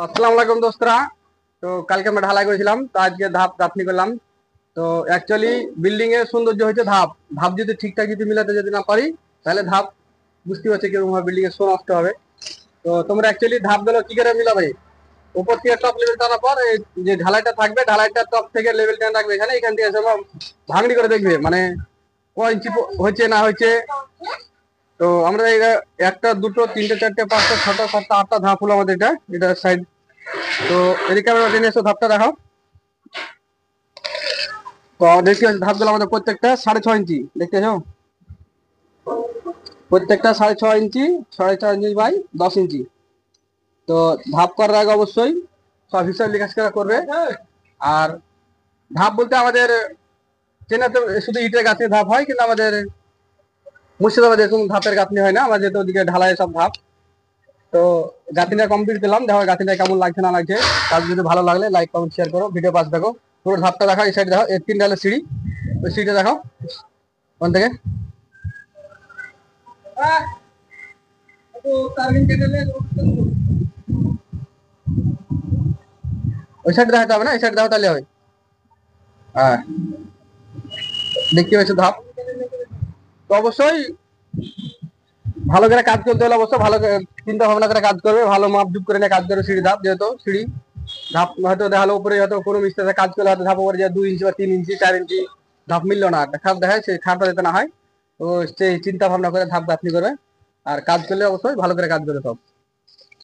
আসসালামু আলাইকুম দোস্তরা। তো কালকে আমরা ঢালাই করেছিলাম, তো আজকে ধাপ গাঁথনি করলাম। তো অ্যাকচুয়ালি বিল্ডিং এর সৌন্দর্য হচ্ছে ধাপ। ধাপ যদি ঠিকঠাক যদি মিলাতে যদি না পারি, তাহলে ধাপ বুঝতে পারছি কিরকম ভাবে বিল্ডিং এর শো নষ্ট হবে। তো তোমরা অ্যাকচুয়ালি ধাপ গুলো কি করে মিলাবে? উপর থেকে টপ লেভেল টানার পর এই যে ঢালাইটা থাকবে, ঢালাইটা টপ থেকে লেভেল টেনে রাখবে এখানে, এখান থেকে সব ভাঙড়ি করে দেখবে মানে কয় ইঞ্চি হচ্ছে না হচ্ছে। তো আমরা একটা দুটো তিনটে চারটে পাঁচটা ছটা সাতটা আটটা ধাপ হলো আমাদের এটা এটা সাইড। তো এদিকে আমরা টেনে এসে ধাপটা দেখাও। তো দেখতে পাচ্ছি ধাপগুলো আমাদের প্রত্যেকটা 6.5 ইঞ্চি, দেখতে পাচ্ছ? প্রত্যেকটা 6.5 ইঞ্চি, 4.5 ইঞ্চি বাই 10 ইঞ্চি। তো ধাপ করার আগে অবশ্যই সব হিসাব লিখাস করা করবে। আর ধাপ বলতে আমাদের চেনাতে শুধু ইটের গাছে ধাপ হয়, কিন্তু আমাদের মুর্শিদাবাদে এরকম ধাপের গাঁথনি হয় না, আমাদের তো ওদিকে ঢালাই সব ধাপ। তো গাঁথনিটা কমপ্লিট দিলাম, দেখো গাঁথনিটা কেমন লাগছে না লাগছে। কাজ যদি ভালো লাগলে লাইক কমেন্ট শেয়ার করো, ভিডিও পাস দেখো। পুরো ধাপটা দেখো, এই সাইড দেখো, এর 3 ডালের সিঁড়ি, ওই সিঁড়িটা দেখো ওখান থেকে। ওই সাইড দেখাতে হবে না, এই সাইড দেখো তাহলে হবে। হ্যাঁ, দেখতে পাচ্ছ ধাপ। তো অবশ্যই ভালো করে কাজ করতে হলে অবশ্যই ভালো চিন্তা ভাবনা করে কাজ করবে, ভালো মাপ জুপ করে নিয়ে কাজ করবে। সিঁড়ি ধাপ যেহেতু সিঁড়ি ধাপ হয়তো দেখালো উপরে, হয়তো কোনো মিস্ত্রিতে কাজ করলে হয়তো ধাপ উপরে যায় 2 ইঞ্চি বা 3 ইঞ্চি 4 ইঞ্চি ধাপ মিললো না, একটা খাপ দেখায় সেই খাপটা যাতে না হয়। তো সেই চিন্তা ভাবনা করে ধাপ গাঁথনি করবে। আর কাজ করলে অবশ্যই ভালো করে কাজ করে সব।